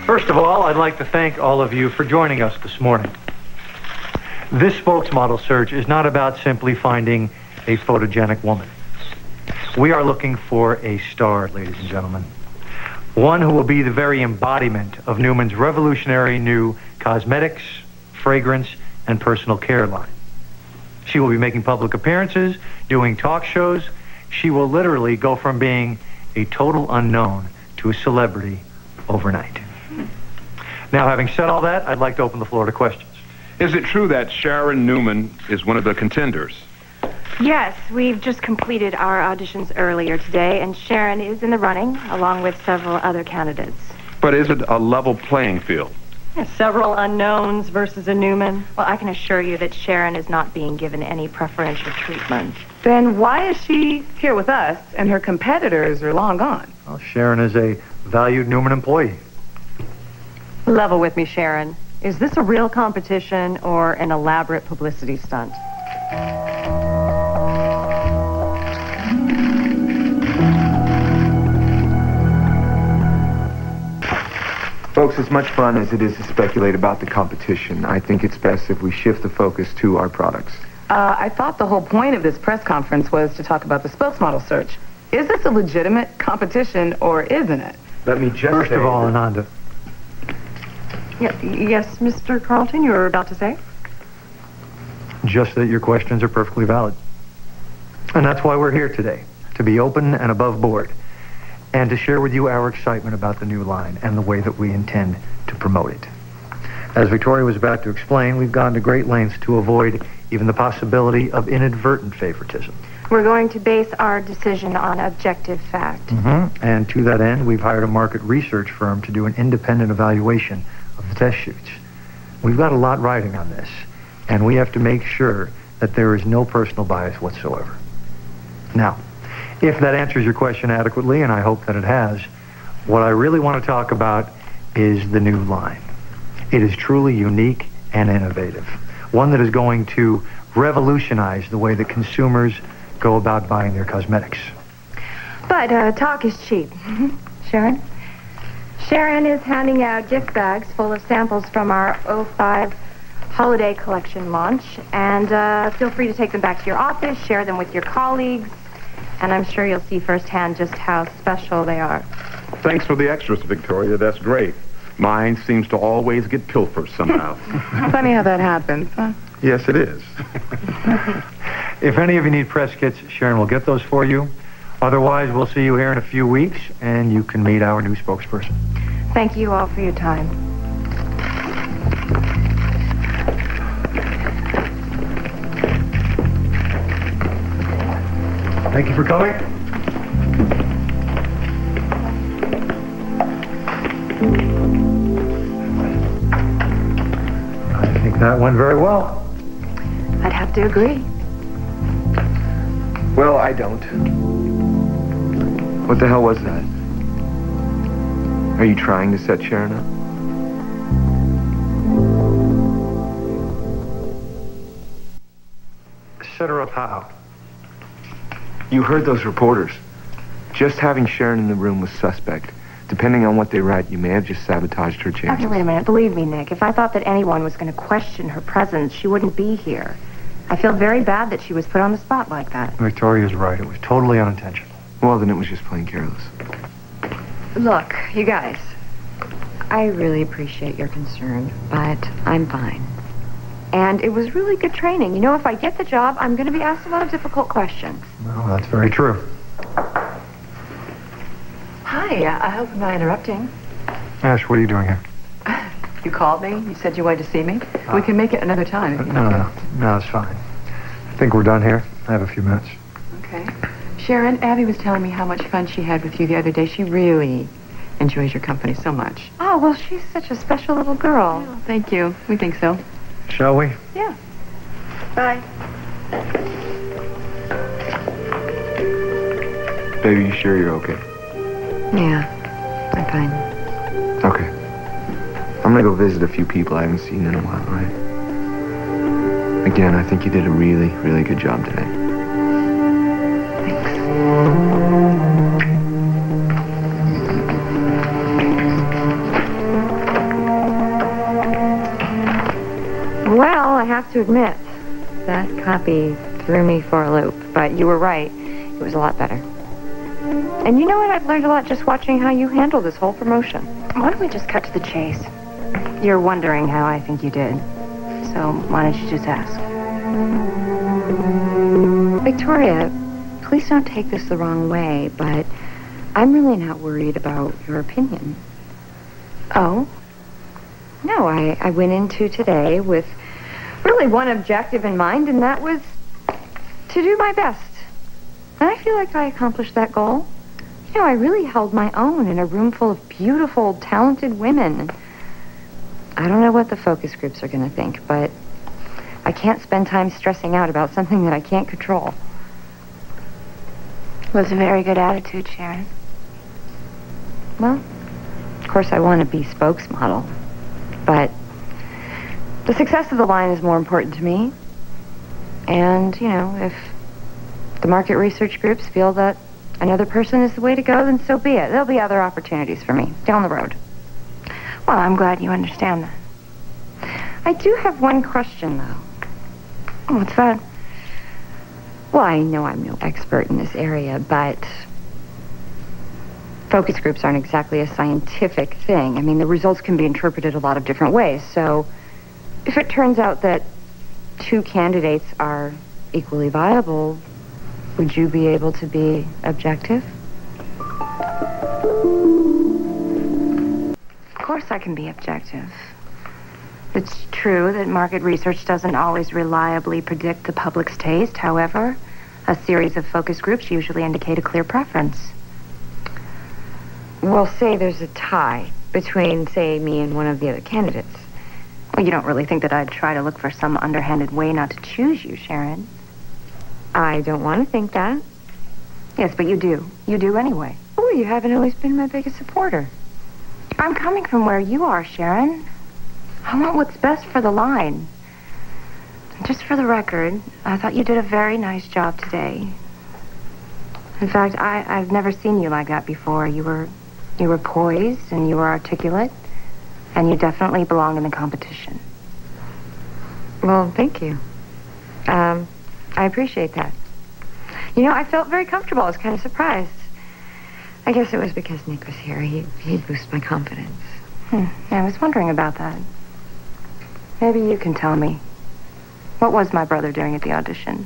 First of all, I'd like to thank all of you for joining us this morning. This spokesmodel search is not about simply finding a photogenic woman. We are looking for a star, ladies and gentlemen. One who will be the very embodiment of Newman's revolutionary new cosmetics, fragrance, and personal care line. She will be making public appearances, doing talk shows. She will literally go from being a total unknown to a celebrity overnight. Now, having said all that, I'd like to open the floor to questions. Is it true that Sharon Newman is one of the contenders? Yes, we've just completed our auditions earlier today, and Sharon is in the running, along with several other candidates. But is it a level playing field? Several unknowns versus a Newman. Well, I can assure you that Sharon is not being given any preferential treatment. Then why is she here with us and her competitors are long gone? Well, Sharon is a valued Newman employee. Level with me, Sharon. Is this a real competition or an elaborate publicity stunt? Folks, as much fun as it is to speculate about the competition, I think it's best if we shift the focus to our products. I thought the whole point of this press conference was to talk about the spokesmodel search. Is this a legitimate competition or isn't it? Let me just First say of all, that- Ananda, Yes, Mr. Carlton, you were about to say? just that your questions are perfectly valid. And that's why we're here today, to be open and above board, and to share with you our excitement about the new line and the way that we intend to promote it. As Victoria was about to explain, we've gone to great lengths to avoid even the possibility of inadvertent favoritism. We're going to base our decision on objective fact. And to that end, we've hired a market research firm to do an independent evaluation of the test shoots. We've got a lot riding on this, and we have to make sure that there is no personal bias whatsoever. Now, if that answers your question adequately, and I hope that it has, what I really want to talk about is the new line. It is truly unique and innovative, one that is going to revolutionize the way that consumers go about buying their cosmetics. But talk is cheap. Sharon? Sharon is handing out gift bags full of samples from our '05 holiday collection launch, and feel free to take them back to your office, share them with your colleagues, and I'm sure you'll see firsthand just how special they are. Thanks for the extras, Victoria. That's great. Mine seems to always get pilfered somehow. Funny how that happens, huh? Yes, it is. If any of you need press kits, Sharon will get those for you. Otherwise, we'll see you here in a few weeks, and you can meet our new spokesperson. Thank you all for your time. Thank you for coming. I think that went very well. I'd have to agree. Well, I don't. What the hell was that? Are you trying to set Sharon up? Set her up how? You heard those reporters. Just having Sharon in the room was suspect. Depending on what they write, you may have just sabotaged her chances. Okay, wait a minute. Believe me, Nick, if I thought that anyone was going to question her presence, she wouldn't be here. I feel very bad that she was put on the spot like that. Victoria's right. It was totally unintentional. Well, then it was just plain careless. Look, you guys, I really appreciate your concern, but I'm fine. And it was really good training. You know, if I get the job, I'm going to be asked a lot of difficult questions. Well, that's very true. Hi, I hope I'm not interrupting. Ash, what are you doing here? You called me. You said you wanted to see me. We can make it another time. If you don't care. No, it's fine. I think we're done here. I have a few minutes. Okay. Sharon, Abby was telling me how much fun she had with you the other day. She really enjoys your company so much. Oh, well, she's such a special little girl. Oh, thank you. We think so. Shall we? Yeah. Bye. Baby, you sure you're okay? Yeah, I'm fine. Okay. I'm gonna go visit a few people I haven't seen in a while, all right? Again, I think you did a really, really good job today. Thanks. to admit, that copy threw me for a loop. But you were right. It was a lot better. And you know what? I've learned a lot just watching how you handle this whole promotion. Why don't we just cut to the chase? You're wondering how I think you did. So why don't you just ask? Victoria, please don't take this the wrong way, but I'm really not worried about your opinion. Oh? No, I went into today with really one objective in mind, and that was to do my best. And I feel like I accomplished that goal. You know, I really held my own in a room full of beautiful, talented women. I don't know what the focus groups are going to think, but I can't spend time stressing out about something that I can't control. It was a very good attitude, Sharon. Well, of course I want to be spokesmodel, but the success of the line is more important to me. And, you know, if the market research groups feel that another person is the way to go, then so be it. There'll be other opportunities for me down the road. Well, I'm glad you understand that. I do have one question, though. What's that? Well, I know I'm no expert in this area, but focus groups aren't exactly a scientific thing. I mean, the results can be interpreted a lot of different ways. So if it turns out that two candidates are equally viable, would you be able to be objective? Of course I can be objective. It's true that market research doesn't always reliably predict the public's taste. However, a series of focus groups usually indicate a clear preference. Well, say there's a tie between, say, me and one of the other candidates. Well, you don't really think that I'd try to look for some underhanded way not to choose you, Sharon. I don't want to think that. Yes, but you do. You do anyway. Oh, you haven't always been my biggest supporter. I'm coming from where you are, Sharon. I want what's best for the line. Just for the record, I thought you did a very nice job today. In fact, I've never seen you like that before. You were poised and you were articulate, and you definitely belong in the competition. Well, thank you. I appreciate that. You know, I felt very comfortable. I was kind of surprised. I guess it was because Nick was here. He'd boost my confidence. I was wondering about that. Maybe you can tell me. What was my brother doing at the audition?